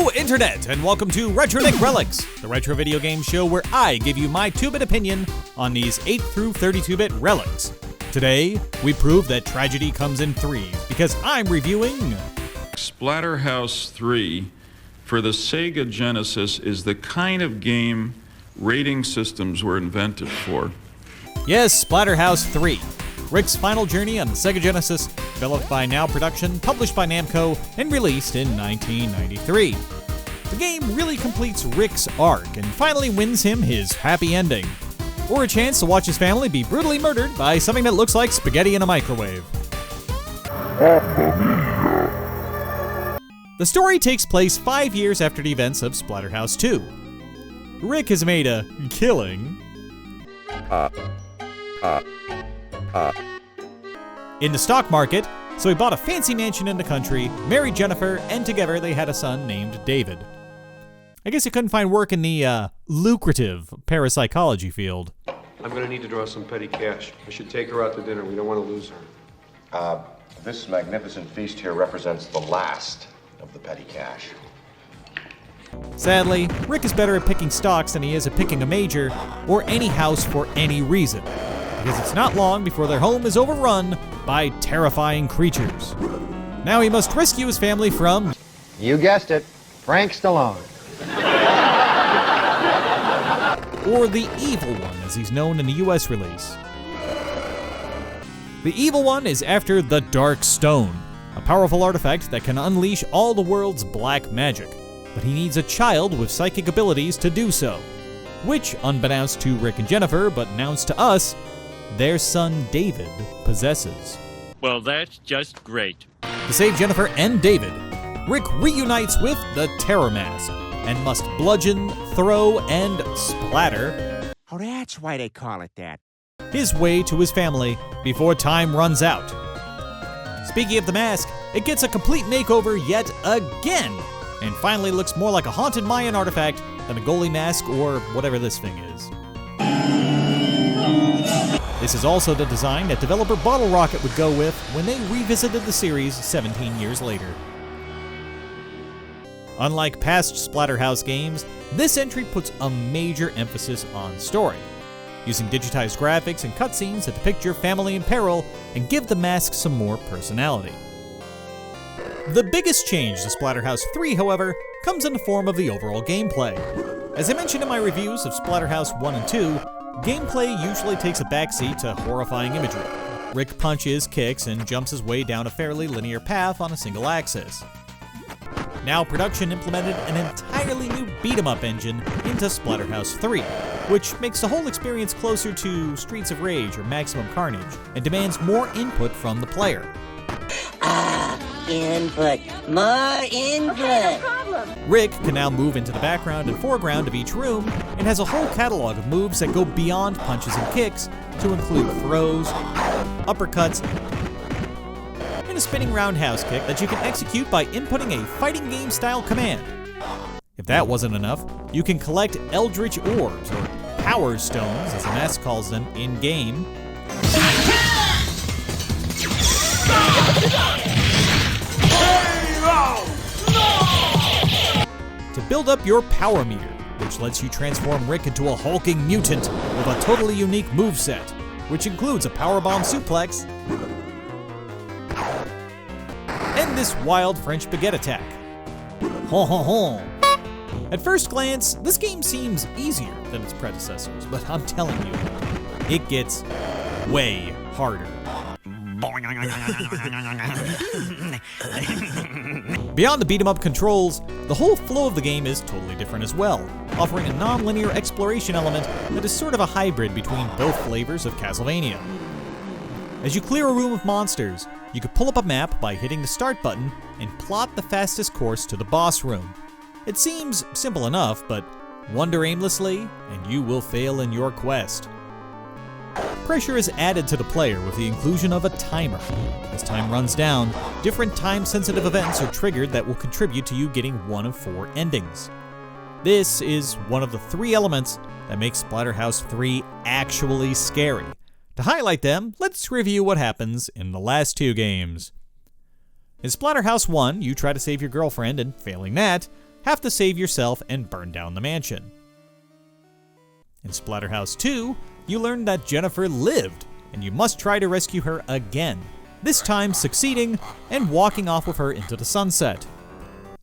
Hello, Internet, and welcome to Retro Nick Relics, the retro video game show where I give you my 2-bit opinion on these 8 through 32-bit relics. Today, we prove that tragedy comes in threes, because I'm reviewing Splatterhouse 3 for the Sega Genesis is the kind of game rating systems were invented for. Yes, Splatterhouse 3. Rick's final journey on the Sega Genesis, developed by Now Production, published by Namco, and released in 1993. The game really completes Rick's arc and finally wins him his happy ending, or a chance to watch his family be brutally murdered by something that looks like spaghetti in a microwave. The story takes place 5 years after the events of Splatterhouse 2. Rick has made a killing in the stock market, so he bought a fancy mansion in the country, married Jennifer, and together they had a son named David. I guess he couldn't find work in the lucrative parapsychology field. I'm gonna need to draw some petty cash. I should take her out to dinner. We don't want to lose her. This magnificent feast here represents the last of the petty cash. Sadly, Rick is better at picking stocks than he is at picking a major or any house for any reason, because it's not long before their home is overrun by terrifying creatures. Now he must rescue his family from... You guessed it, Frank Stallone. or the Evil One, as he's known in the US release. The Evil One is after the Dark Stone, a powerful artifact that can unleash all the world's black magic, but he needs a child with psychic abilities to do so, which, unbeknownst to Rick and Jennifer, but announced to us, their son David possesses. Well, that's just great. To save Jennifer and David, Rick reunites with the Terror Mask and must bludgeon, throw, and splatter Oh, that's why they call it that. his way to his family before time runs out. Speaking of the mask, it gets a complete makeover yet again, and finally looks more like a haunted Mayan artifact than a goalie mask or whatever this thing is. This is also the design that developer Bottle Rocket would go with when they revisited the series 17 years later. Unlike past Splatterhouse games, this entry puts a major emphasis on story, using digitized graphics and cutscenes that depict your family in peril and give the mask some more personality. The biggest change to Splatterhouse 3, however, comes in the form of the overall gameplay. As I mentioned in my reviews of Splatterhouse 1 and 2, gameplay usually takes a backseat to horrifying imagery. Rick punches, kicks, and jumps his way down a fairly linear path on a single axis. Now Production implemented an entirely new beat-em-up engine into Splatterhouse 3, which makes the whole experience closer to Streets of Rage or Maximum Carnage, and demands more input from the player. Input. More input. Rick can now move into the background and foreground of each room, and has a whole catalog of moves that go beyond punches and kicks to include throws, uppercuts, and a spinning roundhouse kick that you can execute by inputting a fighting game style command. If that wasn't enough, you can collect Eldritch Orbs, or Power Stones as the mask calls them in-game, to build up your power meter, which lets you transform Rick into a hulking mutant with a totally unique moveset, which includes a powerbomb suplex and this wild French baguette attack. Ho ho ho! At first glance, this game seems easier than its predecessors, but I'm telling you, it gets way harder. Beyond the beat-em-up controls, the whole flow of the game is totally different as well, offering a non-linear exploration element that is sort of a hybrid between both flavors of Castlevania. As you clear a room of monsters, you can pull up a map by hitting the start button and plot the fastest course to the boss room. It seems simple enough, but wander aimlessly and you will fail in your quest. Pressure is added to the player with the inclusion of a timer. As time runs down, different time-sensitive events are triggered that will contribute to you getting one of 4 endings. This is one of the 3 elements that make Splatterhouse 3 actually scary. To highlight them, let's review what happens in the last 2 games. In Splatterhouse 1, you try to save your girlfriend and, failing that, have to save yourself and burn down the mansion. In Splatterhouse 2, you learn that Jennifer lived, and you must try to rescue her again, this time succeeding and walking off with her into the sunset.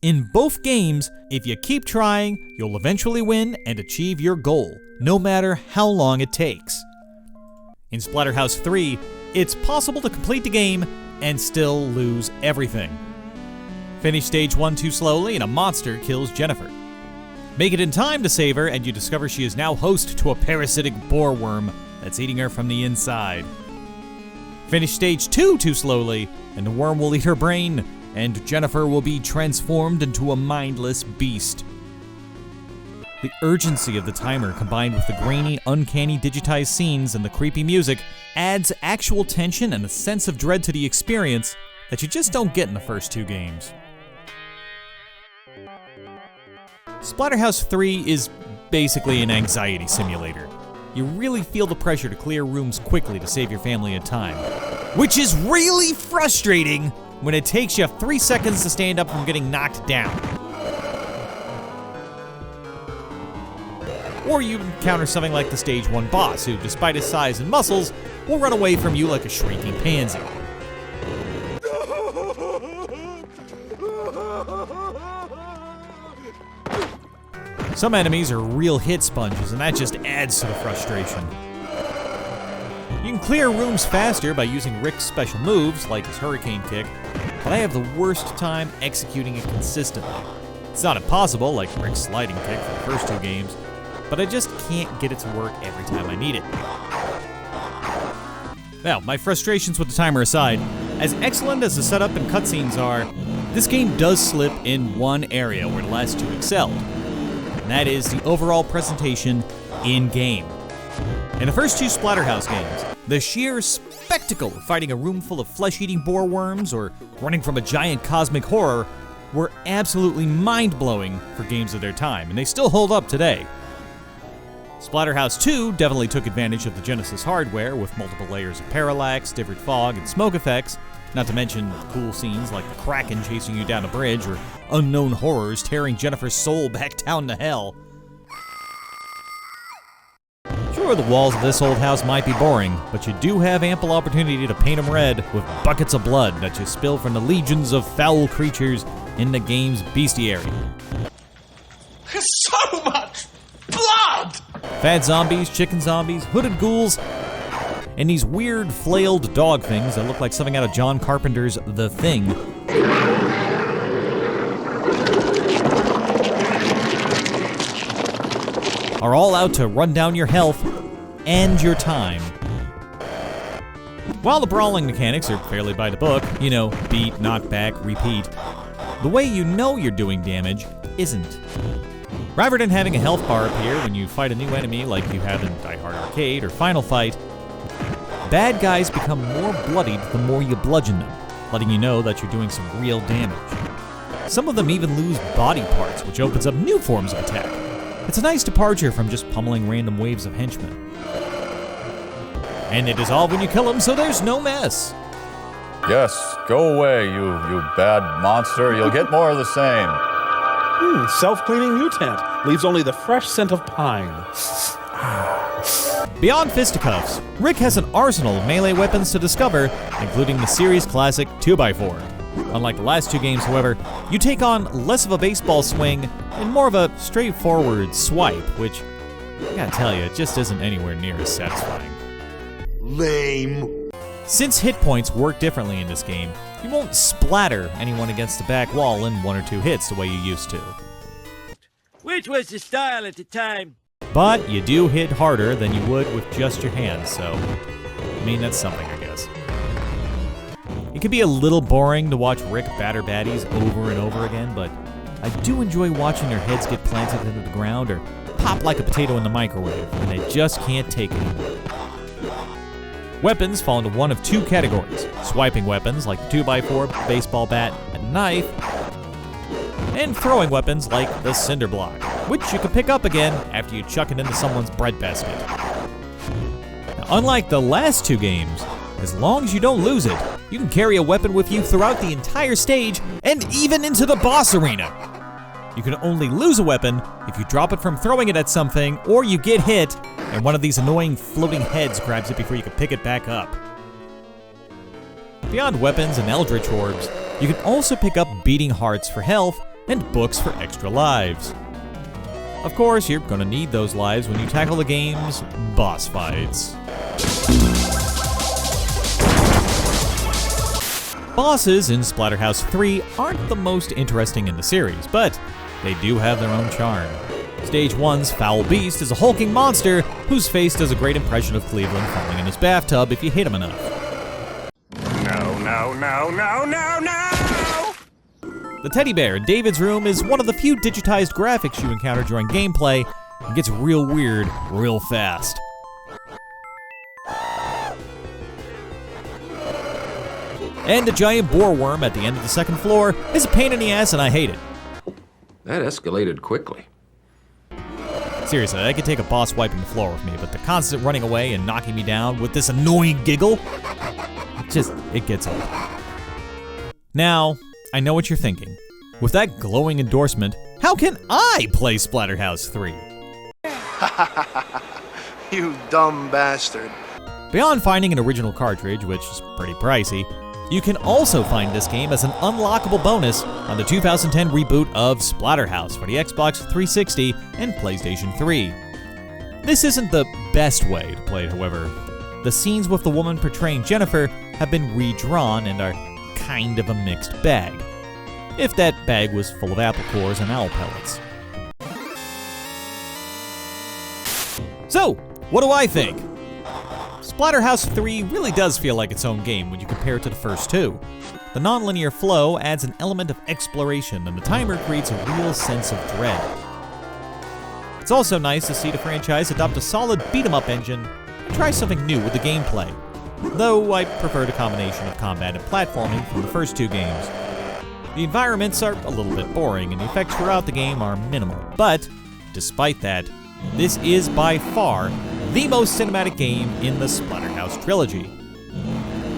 In both games, if you keep trying, you'll eventually win and achieve your goal, no matter how long it takes. In Splatterhouse 3, it's possible to complete the game and still lose everything. Finish stage 1 too slowly and a monster kills Jennifer. Make it in time to save her and you discover she is now host to a parasitic boar worm that's eating her from the inside. Finish stage 2 too slowly and the worm will eat her brain and Jennifer will be transformed into a mindless beast. The urgency of the timer combined with the grainy, uncanny digitized scenes and the creepy music adds actual tension and a sense of dread to the experience that you just don't get in the first 2 games. Splatterhouse 3 is basically an anxiety simulator. You really feel the pressure to clear rooms quickly to save your family and time, which is really frustrating when it takes you 3 seconds to stand up from getting knocked down. Or you encounter something like the stage 1 boss, who, despite his size and muscles, will run away from you like a shrieking pansy. Some enemies are real hit sponges, and that just adds to the frustration. You can clear rooms faster by using Rick's special moves, like his hurricane kick, but I have the worst time executing it consistently. It's not impossible, like Rick's sliding kick for the first 2 games, but I just can't get it to work every time I need it. Now, my frustrations with the timer aside, as excellent as the setup and cutscenes are, this game does slip in one area where the last 2 excelled, and that is the overall presentation in-game. In the first 2 Splatterhouse games, the sheer spectacle of fighting a room full of flesh-eating boar worms or running from a giant cosmic horror were absolutely mind-blowing for games of their time, and they still hold up today. Splatterhouse 2 definitely took advantage of the Genesis hardware with multiple layers of parallax, different fog, and smoke effects, not to mention cool scenes like the Kraken chasing you down a bridge or unknown horrors tearing Jennifer's soul back down to hell. Sure, the walls of this old house might be boring, but you do have ample opportunity to paint them red with buckets of blood that you spill from the legions of foul creatures in the game's bestiary. So much blood! Fat zombies, chicken zombies, hooded ghouls, and these weird flailed dog things that look like something out of John Carpenter's The Thing. Are all out to run down your health and your time. While the brawling mechanics are fairly by the book, you know, beat, knock back, repeat, the way you know you're doing damage isn't. Rather than having a health bar appear when you fight a new enemy like you have in Die Hard Arcade or Final Fight, bad guys become more bloodied the more you bludgeon them, letting you know that you're doing some real damage. Some of them even lose body parts, which opens up new forms of attack. It's a nice departure from just pummeling random waves of henchmen. And they dissolve when you kill them, so there's no mess. Yes, go away, you bad monster. You'll get more of the same. Self-cleaning mutant. Leaves only the fresh scent of pine. Beyond fisticuffs, Rick has an arsenal of melee weapons to discover, including the series classic 2x4. Unlike the last 2 games, however, you take on less of a baseball swing and more of a straightforward swipe, which, I gotta tell you, it just isn't anywhere near as satisfying. Lame. Since hit points work differently in this game, you won't splatter anyone against the back wall in 1 or 2 hits the way you used to. Which was the style at the time. But you do hit harder than you would with just your hands, so, I mean, that's something, I guess. It can be a little boring to watch Rick batter baddies over and over again, but I do enjoy watching their heads get planted into the ground or pop like a potato in the microwave, and I just can't take it anymore. Weapons fall into one of 2 categories: swiping weapons like the 2x4, baseball bat, and knife, and throwing weapons like the cinder block, which you can pick up again after you chuck it into someone's breadbasket. Now, unlike the last 2 games, as long as you don't lose it, you can carry a weapon with you throughout the entire stage and even into the boss arena. You can only lose a weapon if you drop it from throwing it at something, or you get hit, and one of these annoying floating heads grabs it before you can pick it back up. Beyond weapons and eldritch orbs, you can also pick up beating hearts for health and books for extra lives. Of course, you're gonna need those lives when you tackle the game's boss fights. Bosses in Splatterhouse 3 aren't the most interesting in the series, but they do have their own charm. Stage 1's Foul Beast is a hulking monster whose face does a great impression of Cleveland falling in his bathtub if you hit him enough. No! The teddy bear in David's room is one of the few digitized graphics you encounter during gameplay and gets real weird real fast. And the giant boar worm at the end of the second floor is a pain in the ass and I hate it. That escalated quickly. Seriously, I could take a boss wiping the floor with me, but the constant running away and knocking me down with this annoying giggle, it gets old. Now, I know what you're thinking. With that glowing endorsement, how can I play Splatterhouse 3? You dumb bastard. Beyond finding an original cartridge, which is pretty pricey, you can also find this game as an unlockable bonus on the 2010 reboot of Splatterhouse for the Xbox 360 and PlayStation 3. This isn't the best way to play it, however. The scenes with the woman portraying Jennifer have been redrawn and are kind of a mixed bag. If that bag was full of apple cores and owl pellets. So, what do I think? Splatterhouse 3 really does feel like its own game when you compare it to the first two. The nonlinear flow adds an element of exploration, and the timer creates a real sense of dread. It's also nice to see the franchise adopt a solid beat-em-up engine and try something new with the gameplay, though I prefer the combination of combat and platforming from the first two games. The environments are a little bit boring, and the effects throughout the game are minimal, but despite that, this is by far the most cinematic game in the Splatterhouse trilogy.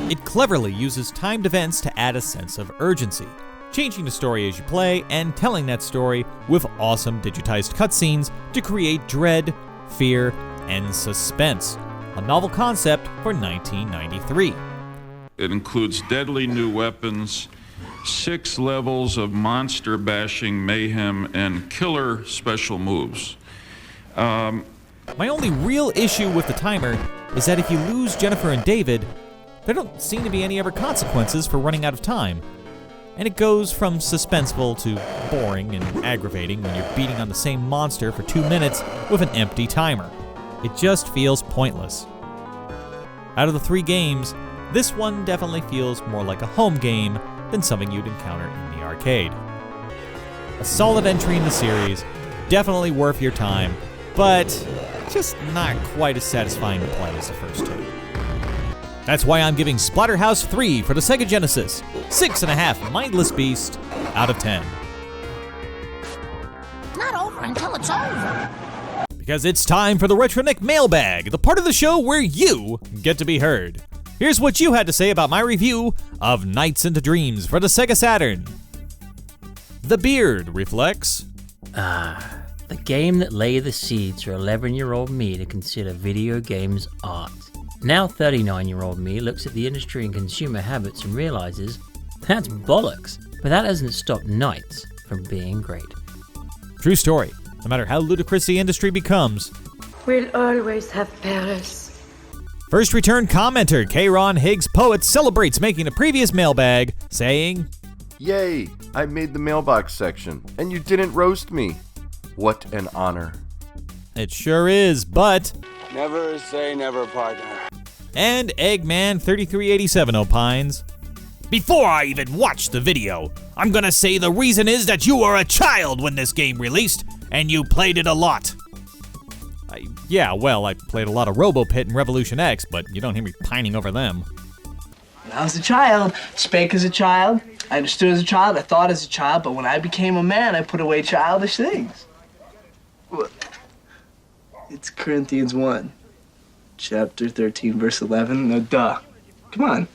It cleverly uses timed events to add a sense of urgency, changing the story as you play and telling that story with awesome digitized cutscenes to create dread, fear, and suspense, a novel concept for 1993. It includes deadly new weapons, 6 levels of monster bashing mayhem, and killer special moves. My only real issue with the timer is that if you lose Jennifer and David, there don't seem to be any other consequences for running out of time. And it goes from suspenseful to boring and aggravating when you're beating on the same monster for 2 minutes with an empty timer. It just feels pointless. Out of the 3 games, this one definitely feels more like a home game than something you'd encounter in the arcade. A solid entry in the series, definitely worth your time, but just not quite as satisfying to play as the first two. That's why I'm giving Splatterhouse 3 for the Sega Genesis 6.5 mindless beast out of 10. Not over until it's over. Because it's time for the Retro Nick Mailbag, the part of the show where you get to be heard. Here's what you had to say about my review of Nights into Dreams for the Sega Saturn. The Beard reflects, the game that lay the seeds for 11-year-old me to consider video games art. Now 39-year-old me looks at the industry and consumer habits and realizes that's bollocks, but that doesn't stop Nights from being great. True story. No matter how ludicrous the industry becomes, we'll always have Paris. First return commenter K-Ron Higgs Poet celebrates making a previous mailbag, saying, "Yay, I made the mailbox section, and you didn't roast me. What an honor." It sure is, but... Never say never, partner. And Eggman3387 opines, "Before I even watched the video, I'm gonna say the reason is that you were a child when this game released, and you played it a lot." Yeah, well, I played a lot of RoboPit and Revolution X, but you don't hear me pining over them. When I was a child, spake as a child, I understood as a child, I thought as a child, but when I became a man, I put away childish things. It's Corinthians 1, chapter 13, verse 11. No, duh. Come on.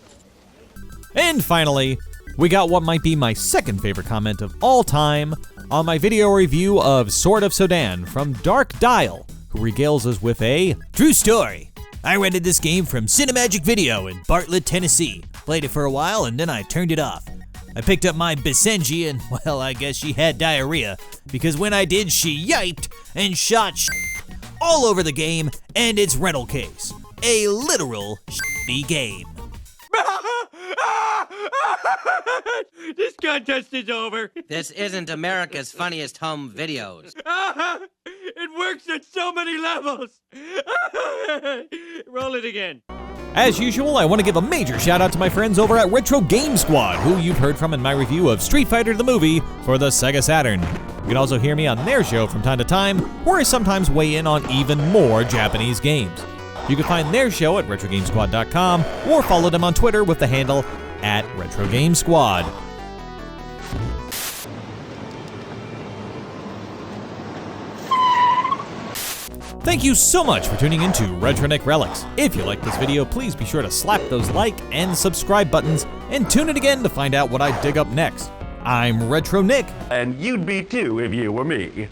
And finally, we got what might be my second favorite comment of all time, on my video review of Sword of Sodan from Dark Dial, who regales us with a true story. I rented this game from Cinemagic Video in Bartlett, Tennessee. Played it for a while and then I turned it off. I picked up my Bisenji and, well, I guess she had diarrhea, because when I did, she yiped and shot all over the game and its rental case. A literal shitty game. This contest is over. This isn't America's Funniest Home Videos. It works at so many levels. Roll it again. As usual, I want to give a major shout out to my friends over at Retro Game Squad, who you've heard from in my review of Street Fighter the movie for the Sega Saturn. You can also hear me on their show from time to time, where I sometimes weigh in on even more Japanese games. You can find their show at RetroGameSquad.com or follow them on Twitter with the handle @RetroGameSquad. Thank you so much for tuning into Retro Nick Relics. If you like this video, please be sure to slap those like and subscribe buttons and tune in again to find out what I dig up next. I'm Retro Nick. And you'd be too if you were me.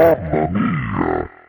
Mamma mia!